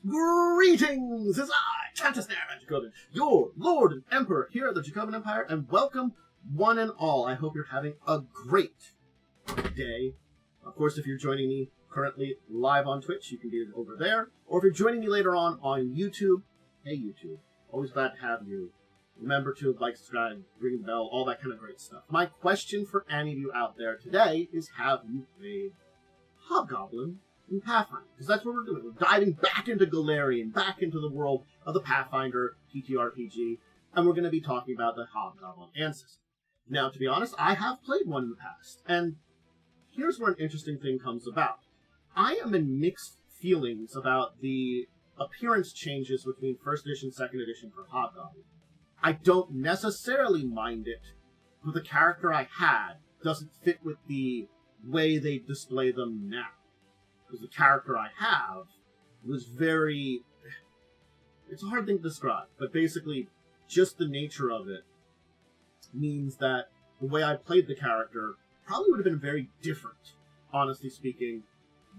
Greetings! It's I, Chanticleer Dracovin, your Lord and Emperor here at the Dracovin Empire, and welcome one and all. I hope you're having a great day. Of course, if you're joining me currently live on Twitch, you can do it over there. Or if you're joining me later on YouTube, hey YouTube, always glad to have you. Remember to like, subscribe, ring the bell, all that kind of great stuff. My question for any of you out there today is, have you played Hobgoblin in Pathfinder? Because that's what we're doing. We're diving back into Golarion, back into the world of the Pathfinder TTRPG, and we're going to be talking about the Hobgoblin ancestor. Now, to be honest, I have played one in the past, and here's where an interesting thing comes about. I am in mixed feelings about the appearance changes between 1st edition, 2nd edition for Hobgoblin. I don't necessarily mind it, but the character I had doesn't fit with the way they display them now. Because the character I have was very... It's a hard thing to describe, but basically, just the nature of it means that the way I played the character probably would have been very different, honestly speaking,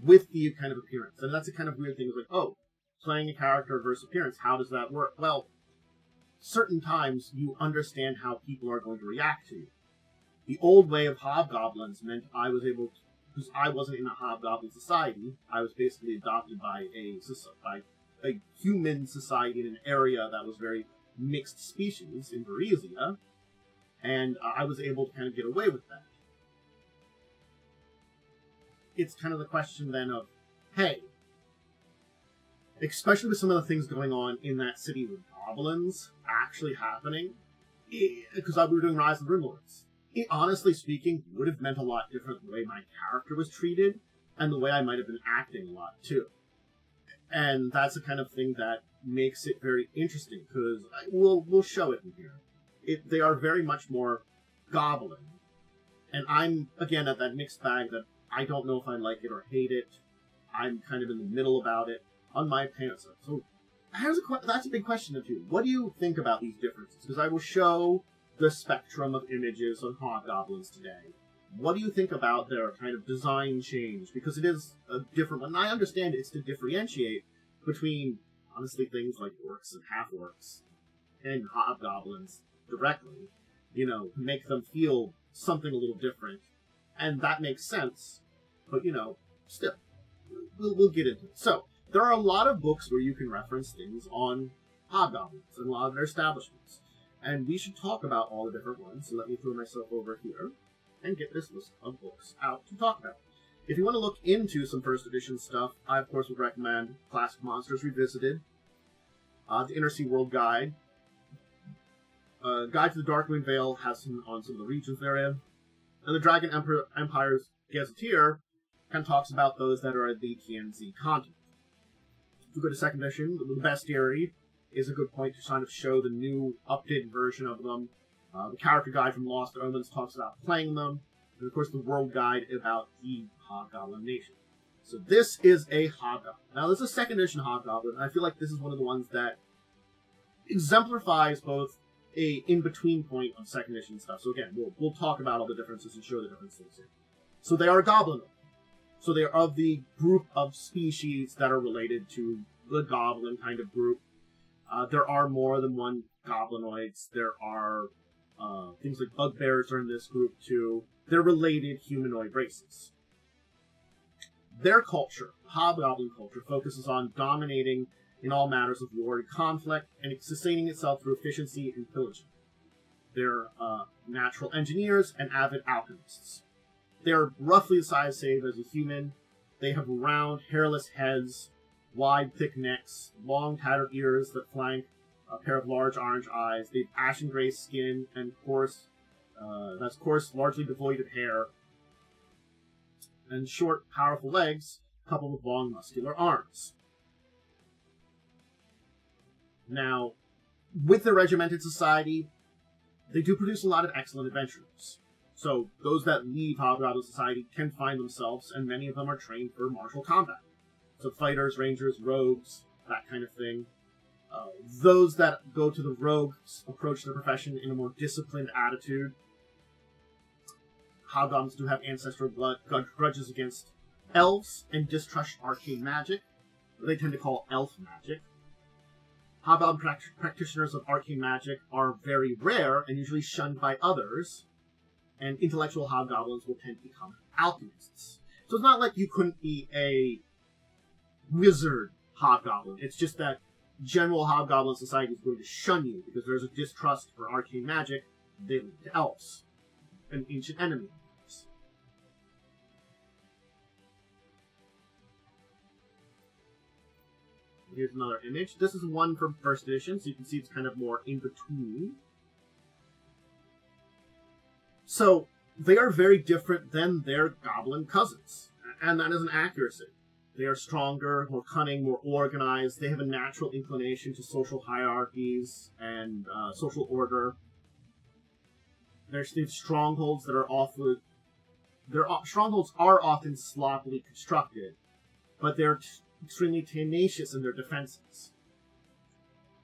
with the kind of appearance. And that's a kind of weird thing. It's like, oh, playing a character versus appearance, how does that work? Well, certain times you understand how people are going to react to you. The old way of Hobgoblins meant I was able to, because I wasn't in a Hobgoblin society, I was basically adopted by a human society in an area that was very mixed species in Berezia, and I was able to kind of get away with that. It's kind of the question then of, hey, especially with some of the things going on in that city with goblins actually happening, because we were doing Rise of the Rimlords. It, honestly speaking, would have meant a lot different the way my character was treated, and the way I might have been acting a lot, too. And that's the kind of thing that makes it very interesting, because we'll show it in here. They are very much more goblin. And I'm, again, at that mixed bag that I don't know if I like it or hate it. I'm kind of in the middle about it on my pants. So that's a big question of you. What do you think about these differences? Because I will show the spectrum of images on Hobgoblins today. What do you think about their kind of design change? Because it is a different one. And I understand it's to differentiate between, honestly, things like orcs and half-orcs and Hobgoblins directly, to make them feel something a little different. And that makes sense, but, still, we'll get into it. So, there are a lot of books where you can reference things on Hobgoblins and a lot of their establishments. And we should talk about all the different ones. So let me throw myself over here and get this list of books out to talk about. If you want to look into some 1st edition stuff, I, of course, would recommend Classic Monsters Revisited, the Inner Sea World Guide. Guide to the Darkwind Vale has some on some of the regions they're in. And the Dragon Empire's Gazetteer kind of talks about those that are at the TNZ continent. If you go to 2nd edition, the Bestiary is a good point to kind of show the new, updated version of them. The Character Guide from Lost Omens talks about playing them. And, of course, the World Guide about the Hobgoblin Nation. So this is a Hobgoblin. Now, this is a 2nd edition Hobgoblin, and I feel like this is one of the ones that exemplifies both a in-between point of 2nd edition stuff. So again, we'll talk about all the differences and show the differences here. So they are Goblin. So they are of the group of species that are related to the Goblin kind of group. There are more than one Goblinoids. There are things like bugbears are in this group too. They're related humanoid races. Their culture, Hobgoblin culture, focuses on dominating in all matters of war and conflict, and sustaining itself through efficiency and pillaging. They're natural engineers and avid alchemists. They're roughly the size, say, as a human. They have round, hairless heads, wide, thick necks, long, tattered ears that flank a pair of large orange eyes. They have ashen gray skin and coarse, largely devoid of hair, and short, powerful legs, coupled with long, muscular arms. Now, with the regimented society, they do produce a lot of excellent adventurers. So those that leave Hobgoblin society can find themselves, and many of them are trained for martial combat. So fighters, rangers, rogues, that kind of thing. Those that go to the rogues approach their profession in a more disciplined attitude. Hobgoblins do have ancestral grudges against elves and distrust arcane magic. what they tend to call elf magic. Hobgoblin practitioners of arcane magic are very rare and usually shunned by others, and intellectual hobgoblins will tend to become alchemists. So it's not like you couldn't be a wizard hobgoblin. It's just that general hobgoblin society is going to shun you because there's a distrust for arcane magic. They lead to elves, an ancient enemy. Here's another image. This is one from first edition, so you can see it's kind of more in between. So they are very different than their goblin cousins, and that is an accuracy. They are stronger, more cunning, more organized. They have a natural inclination to social hierarchies and social order. Their strongholds that are often strongholds are often sloppily constructed, but they're extremely tenacious in their defenses.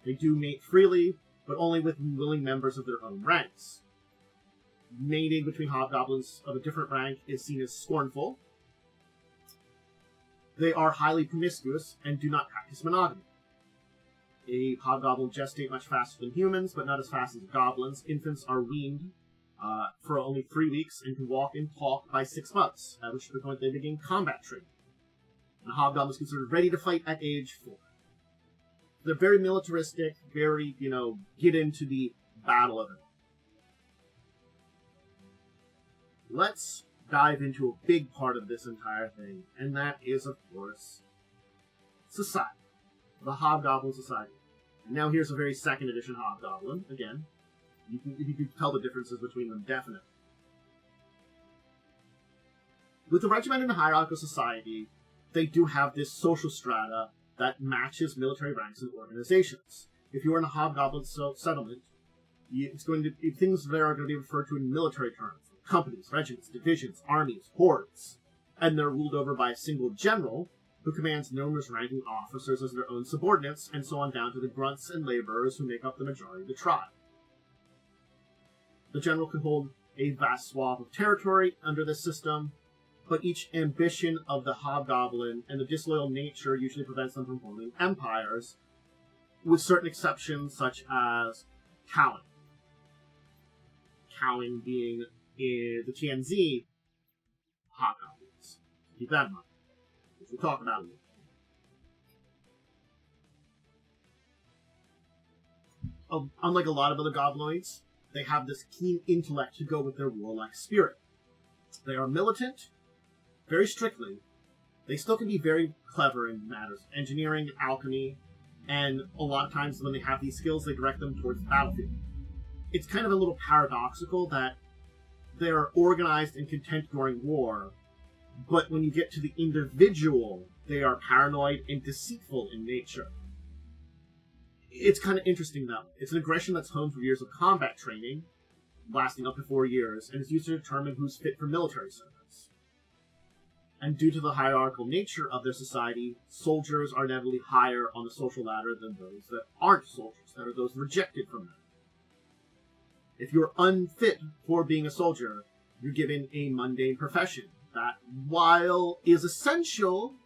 They do mate freely, but only with willing members of their own ranks. Mating between hobgoblins of a different rank is seen as scornful. They are highly promiscuous and do not practice monogamy. A hobgoblin gestate much faster than humans, but not as fast as goblins. Infants are weaned for only 3 weeks and can walk and talk by 6 months, at which point they begin combat training. And a hobgoblin is considered ready to fight at age 4. They're very militaristic, very, get into the battle of it. Let's dive into a big part of this entire thing, and that is, of course, society. The Hobgoblin Society. And now here's a very second edition Hobgoblin. Again, you can tell the differences between them, definitely. With the regimented and hierarchical society, they do have this social strata that matches military ranks and organizations. If you are in a Hobgoblin settlement, things there are going to be referred to in military terms. Companies, regiments, divisions, armies, hordes. And they're ruled over by a single general who commands numerous ranking officers as their own subordinates, and so on down to the grunts and laborers who make up the majority of the tribe. The general can hold a vast swath of territory under this system, but each ambition of the hobgoblin and the disloyal nature usually prevents them from forming empires, with certain exceptions such as Cowan. Cowan being the TNZ hobgoblins. Keep that in mind, which we'll talk about a little. Unlike a lot of other goblinoids, they have this keen intellect to go with their warlike spirit. They are militant, very strictly. They still can be very clever in matters of engineering, alchemy, and a lot of times when they have these skills, they direct them towards the battlefield. It's kind of a little paradoxical that they're organized and content during war, but when you get to the individual, they are paranoid and deceitful in nature. It's kind of interesting, though. It's an aggression that's honed through years of combat training, lasting up to 4 years, and is used to determine who's fit for military service. And due to the hierarchical nature of their society, soldiers are inevitably higher on the social ladder than those that aren't soldiers, that are those rejected from them. If you're unfit for being a soldier, you're given a mundane profession that, while is essential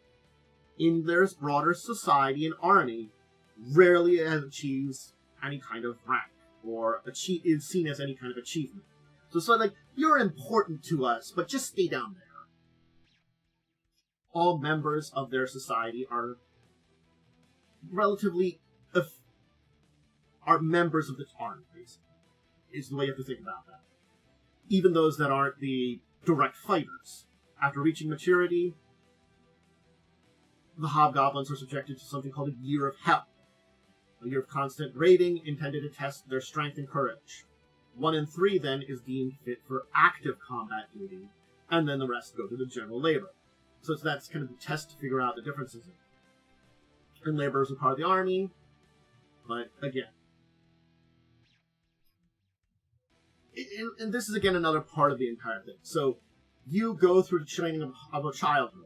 in their broader society and army, rarely achieves any kind of rank, or is seen as any kind of achievement. So it's like, you're important to us, but just stay down there. All members of their society are are members of the army, basically, is the way you have to think about that. Even those that aren't the direct fighters. After reaching maturity, the hobgoblins are subjected to something called a Year of Hell. A year of constant raiding intended to test their strength and courage. 1 in 3 then is deemed fit for active combat duty, and then the rest go to the general labor. So that's kind of the test to figure out the differences. And laborers are part of the army, but again. And this is again another part of the entire thing. So you go through the training of a childhood,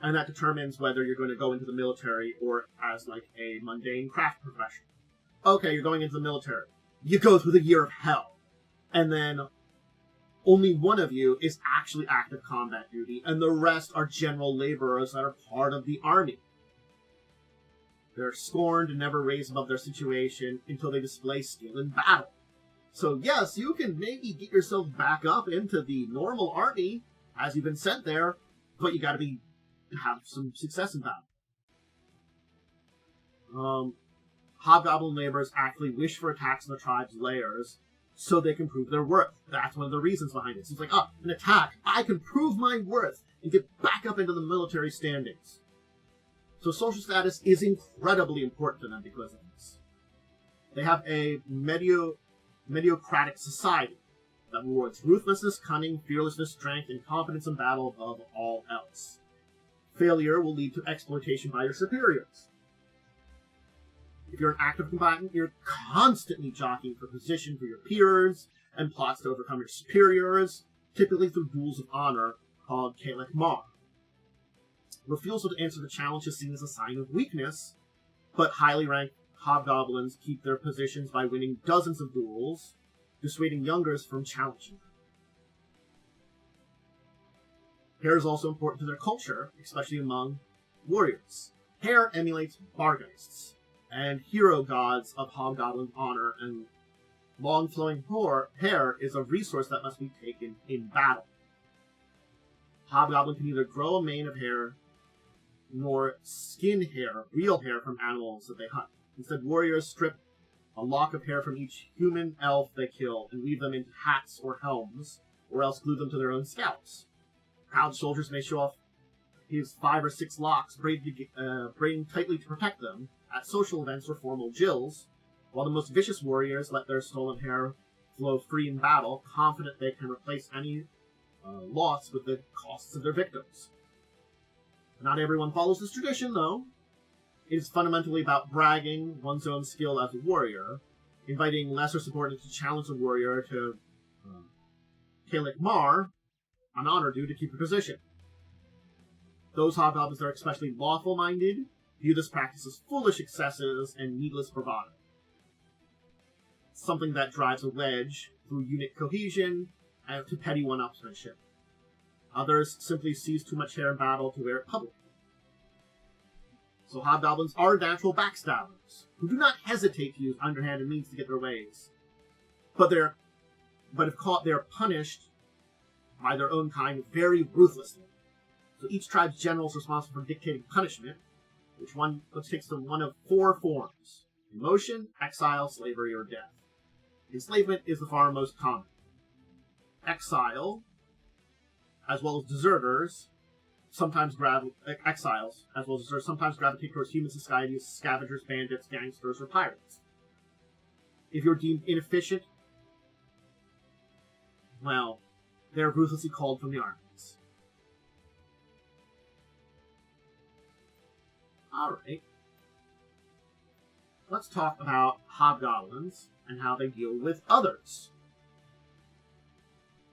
and that determines whether you're going to go into the military or as like a mundane craft profession. Okay, you're going into the military. You go through the Year of Hell, and then only one of you is actually active combat duty, and the rest are general laborers that are part of the army. They're scorned and never raised above their situation until they display skill in battle. So yes, you can maybe get yourself back up into the normal army as you've been sent there, but you gotta have some success in battle. Hobgoblin laborers actually wish for attacks on the tribe's lairs so they can prove their worth. That's one of the reasons behind it. So it's like, an attack. I can prove my worth and get back up into the military standings. So social status is incredibly important to them because of this. They have a mediocratic society that rewards ruthlessness, cunning, fearlessness, strength, and competence in battle above all else. Failure will lead to exploitation by your superiors. If you're an active combatant, you're constantly jockeying for position for your peers and plots to overcome your superiors, typically through duels of honor called Kalek Mar. Refusal to answer the challenge is seen as a sign of weakness, but highly ranked hobgoblins keep their positions by winning dozens of duels, dissuading youngers from challenging them. Hair is also important to their culture, especially among warriors. Hair emulates bargeists and hero gods of hobgoblin honor, and long flowing hair is a resource that must be taken in battle. Hobgoblin can neither grow a mane of hair nor skin hair, real hair, from animals that they hunt. Instead, warriors strip a lock of hair from each human elf they kill and weave them into hats or helms, or else glue them to their own scalps. Proud soldiers may show off his 5 or 6 locks braided tightly to protect them at social events or formal jills, while the most vicious warriors let their stolen hair flow free in battle, confident they can replace any loss with the costs of their victims. Not everyone follows this tradition, though. It is fundamentally about bragging one's own skill as a warrior, inviting lesser subordinates to challenge the warrior to Kalek Mar, an honor due to keep a position. Those hobgoblins that are especially lawful-minded view this practice as foolish excesses and needless bravado. Something that drives a wedge through unit cohesion and to petty one-upsmanship. Others simply seize too much hair in battle to wear it publicly. So hobgoblins are natural backstabbers, who do not hesitate to use underhanded means to get their ways. But if caught, they are punished by their own kind very ruthlessly. So each tribe's general is responsible for dictating punishment, which takes them one of 4 forms: emotion, exile, slavery, or death. Enslavement is the far most common. Exile, as well as deserters, sometimes gravitate towards human societies, scavengers, bandits, gangsters, or pirates. If you're deemed inefficient, well, they're ruthlessly called from the armies. Alright. Let's talk about hobgoblins and how they deal with others.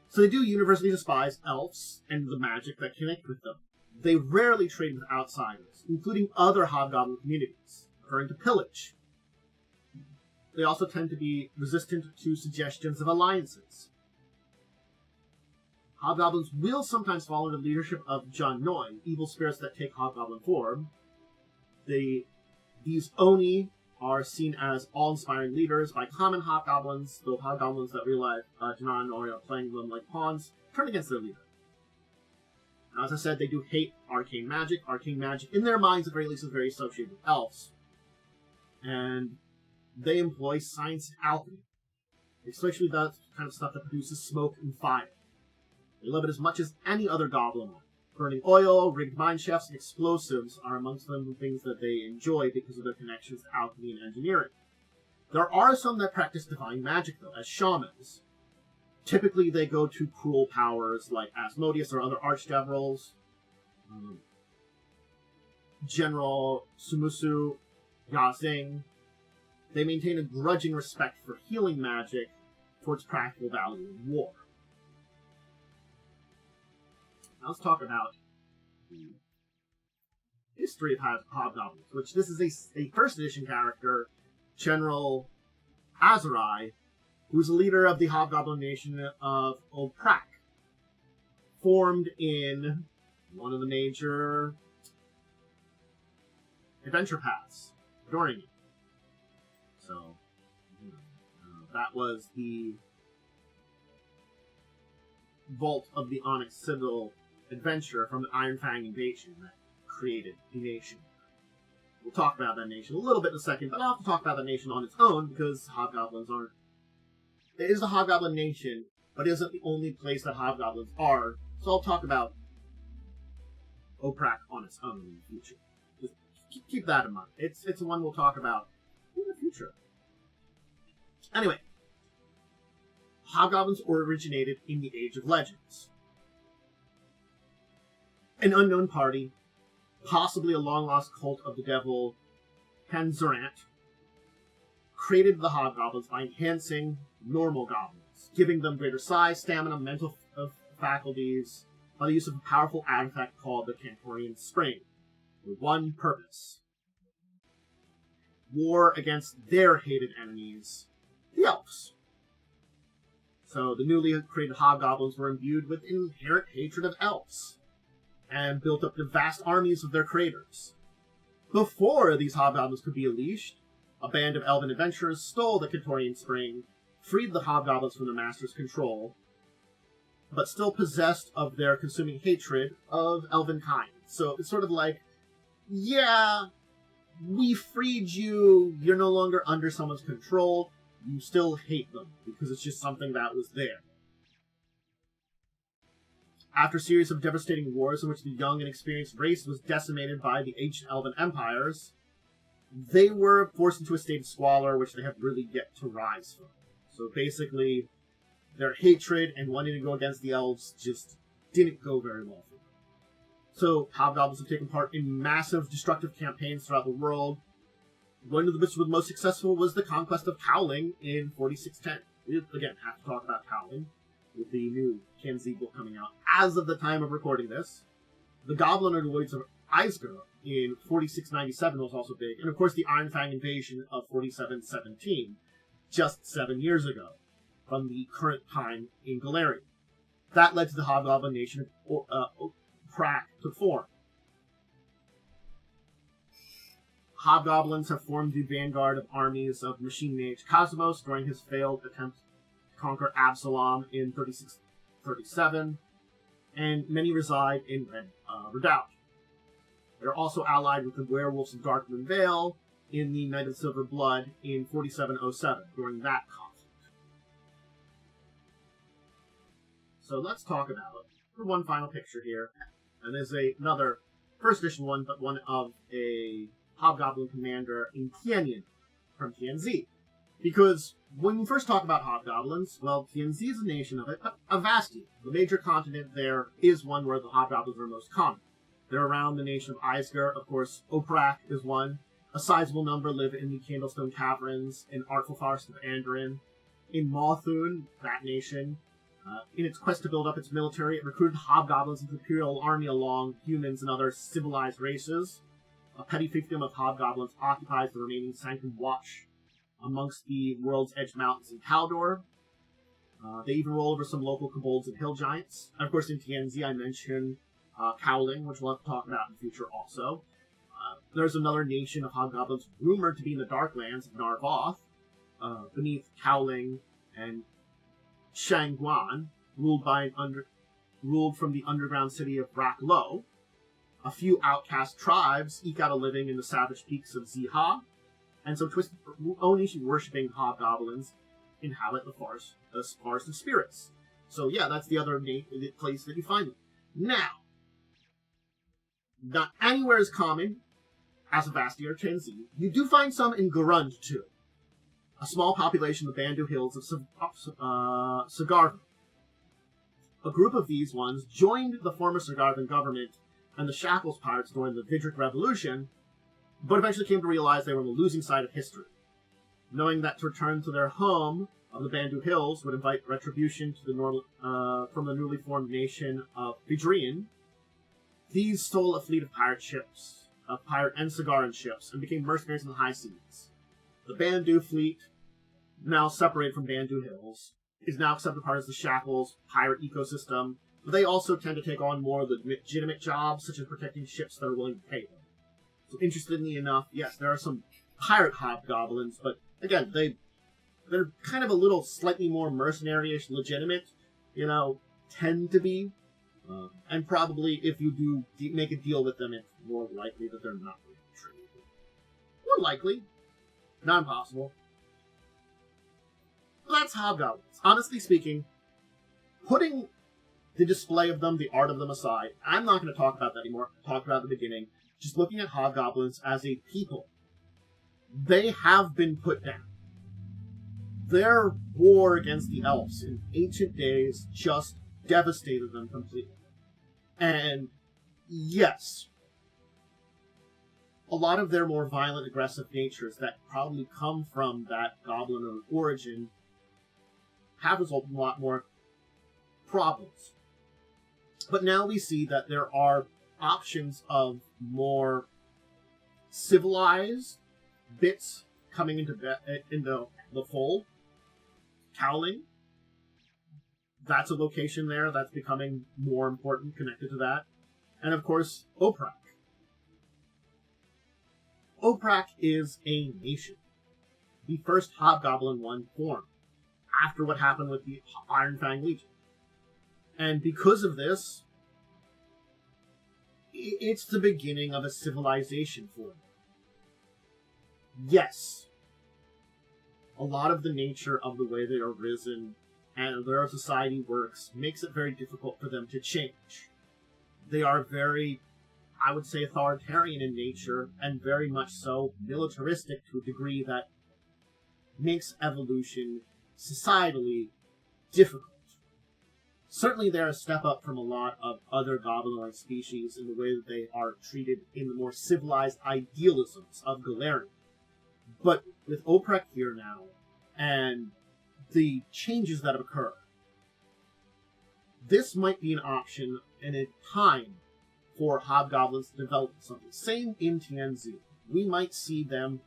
So they do universally despise elves and the magic that connect with them. They rarely trade with outsiders, including other hobgoblin communities, preferring to pillage. They also tend to be resistant to suggestions of alliances. Hobgoblins will sometimes fall under the leadership of Janoi, evil spirits that take hobgoblin form. These Oni are seen as awe-inspiring leaders by common hobgoblins, though hobgoblins that realize Janoi are playing them like pawns turn against their leader. Now, as I said, they do hate arcane magic. Arcane magic, in their minds at the very least, is very associated with elves. And they employ science and alchemy, especially that kind of stuff that produces smoke and fire. They love it as much as any other goblin would. Burning oil, rigged mine shafts, and explosives are amongst them the things that they enjoy because of their connections to alchemy and engineering. There are some that practice divine magic, though, as shamans. Typically, they go to cruel powers like Asmodeus or other archdevrils. General Sumusu, Yazing. They maintain a grudging respect for healing magic towards practical value in war. Now let's talk about the history of hobgoblins, which this is a first edition character, General Azurai, who's the leader of the hobgoblin nation of Old Prak, formed in one of the major adventure paths, during it. So, that was the vault of the Onyx Citadel adventure from the Iron Fang invasion that created the nation. We'll talk about that nation a little bit in a second, but I'll have to talk about that nation on its own because Hobgoblins aren't... It is the Hobgoblin nation, but it isn't the only place that Hobgoblins are, so I'll talk about Oprak on its own in the future. Just keep that in mind. It's one we'll talk about in the future. Anyway, Hobgoblins originated in the Age of Legends. An unknown party, possibly a long-lost cult of the devil Panzerant, created the Hobgoblins by enhancing normal goblins, giving them greater size, stamina, mental faculties, by the use of a powerful artifact called the Cantorian Spring, with one purpose: war against their hated enemies, the elves. So the newly created Hobgoblins were imbued with inherent hatred of elves, and built up the vast armies of their creators. Before these Hobgoblins could be unleashed, a band of elven adventurers stole the Cantorian Spring, freed the Hobgoblins from the Master's control, but still possessed of their consuming hatred of elven kind. So it's sort of like, yeah, we freed you, you're no longer under someone's control, you still hate them, because it's just something that was there. After a series of devastating wars in which the young and experienced race was decimated by the ancient elven empires, they were forced into a state of squalor which they have really yet to rise from. So basically, their hatred and wanting to go against the elves just didn't go very well for them. So Hobgoblins have taken part in massive destructive campaigns throughout the world. One of the which was most successful was the conquest of Cowling in 4610. We, again, have to talk about Cowling, with the new Kanzi book coming out as of the time of recording this. The Goblin Underlords of Eisger in 4697 was also big, and of course the Iron Fang invasion of 4717, just 7 years ago, from the current time in Golarion. That led to the Hobgoblin nation of Oprak to form. Hobgoblins have formed the vanguard of armies of Machine Mage Cosmos during his failed attempt to conquer Absalom in 3637, and many reside in Red Redoubt. They're also allied with the Werewolves of Darkmoon Vale in the Night of Silver Blood in 4707 during that conflict. So let's talk about one final picture here, and there's another first edition one, but one of a Hobgoblin commander in Tianyin from Tianzi. Because when we first talk about Hobgoblins, well, Tianzi is a nation of it, but Avastia, the major continent there, is one where the Hobgoblins are most common. They're around the nation of Eisger, of course, Oprak is one. A sizable number live in the Candlestone Caverns in Artful Forest of Andoran. In Mothun, that nation, in its quest to build up its military, it recruited Hobgoblins into the Imperial Army along humans and other civilized races. A petty fiefdom of Hobgoblins occupies the remaining Sanctum Watch amongst the World's Edge Mountains in Kaldor. They even roll over some local kobolds and hill giants. And of course, in Tianzi, I mentioned Cowling, which we'll have to talk about in the future also. There's another nation of Hobgoblins rumored to be in the Darklands of Narvoth, beneath Cowling and Shangguan, ruled from the underground city of Raklo. A few outcast tribes eke out a living in the savage peaks of Ziha, and some twisted Onishi worshipping Hobgoblins inhabit the Forest of Spirits. So yeah, that's the other place that you find them. Now, not anywhere as common as Avastia or Tianzi. You do find some in Garund too. A small population of the Bandu Hills of Sagarvan. A group of these ones joined the former Sagarvan government and the Shackles pirates during the Vidric Revolution, but eventually came to realize they were on the losing side of history. Knowing that to return to their home of the Bandu Hills would invite retribution to from the newly formed nation of Vidrian, these stole a fleet of pirate and Sagaran ships, and became mercenaries in the high seas. The Bandu fleet, now separated from Bandu Hills, is now accepted part as the Shackles pirate ecosystem, but they also tend to take on more of the legitimate jobs, such as protecting ships that are willing to pay them. So interestingly enough, yes, there are some pirate hobgoblins, but again, they're kind of a little slightly more mercenary-ish, legitimate, tend to be. And probably if you do make a deal with them, it's more likely that they're not going to trade you. More likely. Not impossible. But that's hobgoblins. Honestly speaking, putting the display of them, the art of them aside, I'm not going to talk about that anymore. I talked about at the beginning. Just looking at hobgoblins as a people. They have been put down. Their war against the elves in ancient days just devastated them completely. And yes, a lot of their more violent, aggressive natures that probably come from that goblin origin have resulted in a lot more problems. But now we see that there are options of more civilized bits coming into the fold. Cowling. That's a location there that's becoming more important connected to that. And of course, Oprak. Oprak is a nation. The first Hobgoblin one formed after what happened with the Iron Fang Legion. And because of this, it's the beginning of a civilization for them. Yes, a lot of the nature of the way they are risen and their society works makes it very difficult for them to change. They are very, I would say, authoritarian in nature, and very much so militaristic to a degree that makes evolution societally difficult. Certainly they're a step up from a lot of other goblin-like species in the way that they are treated in the more civilized idealisms of Golarion. But with Oprak here now, and the changes that have occurred, this might be an option and a time for hobgoblins to develop something. Same in TNZ. We might see them,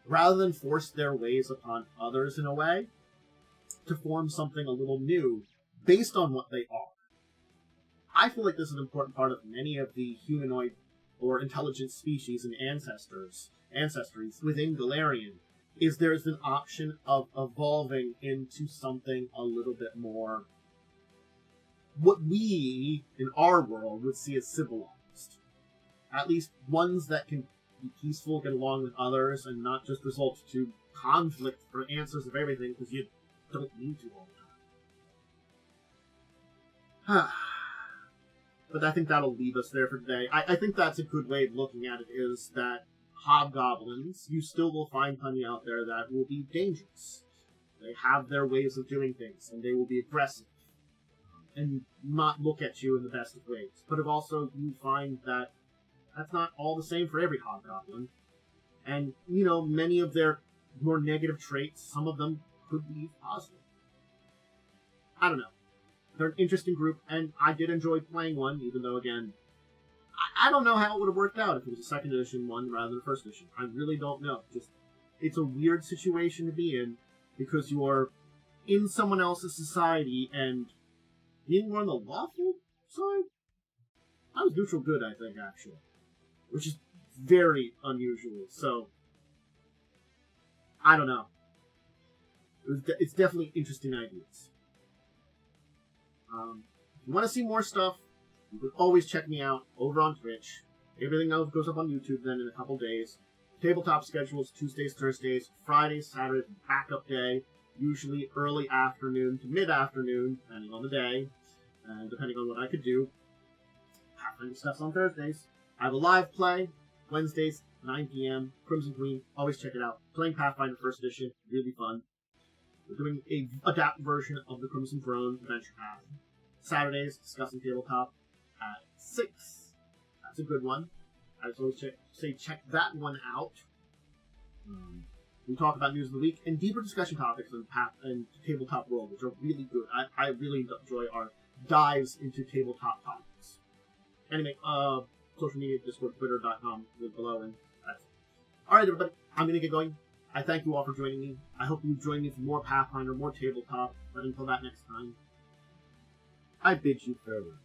rather than force their ways upon others in a way, to form something a little new based on what they are. I feel like this is an important part of many of the humanoid or intelligent species and ancestries within Golarion, is there's an option of evolving into something a little bit more what we, in our world, would see as civilized. At least ones that can be peaceful, get along with others, and not just result to conflict for answers of everything, because you don't need to all the time. But I think that'll leave us there for today. I think that's a good way of looking at it, is that hobgoblins, you still will find plenty out there that will be dangerous. They have their ways of doing things, and they will be aggressive, and not look at you in the best of ways. But also, you find that that's not all the same for every hobgoblin. And, many of their more negative traits, some of them could be positive. I don't know. They're an interesting group, and I did enjoy playing one, even though, again, I don't know how it would have worked out if it was a second edition one rather than a first edition. I really don't know. It's a weird situation to be in, because you're in someone else's society, and being more on the lawful side? I was neutral good, I think, actually. Which is very unusual, so I don't know. It's definitely interesting ideas. If you want to see more stuff, you can always check me out over on Twitch. Everything else goes up on YouTube then in a couple days. Tabletop schedules Tuesdays, Thursdays, Fridays, Saturdays, backup day. Usually early afternoon to mid-afternoon, depending on the day, and depending on what I could do. Pathfinder stuff's on Thursdays. I have a live play, Wednesdays, 9 p.m., Crimson Queen, always check it out. Playing Pathfinder First Edition, really fun. We're doing a adapted version of the Crimson Throne Adventure Path. Saturdays, discussing tabletop at 6. That's a good one. I just always say check that one out. We talk about news of the week and deeper discussion topics in tabletop world, which are really good. I really enjoy our dives into tabletop topics. Anyway, social media, Discord, Twitter.com, below, and that's it. Alright, everybody, I'm going to get going. I thank you all for joining me. I hope you join me for more Pathfinder, more tabletop, but until that next time, I bid you farewell.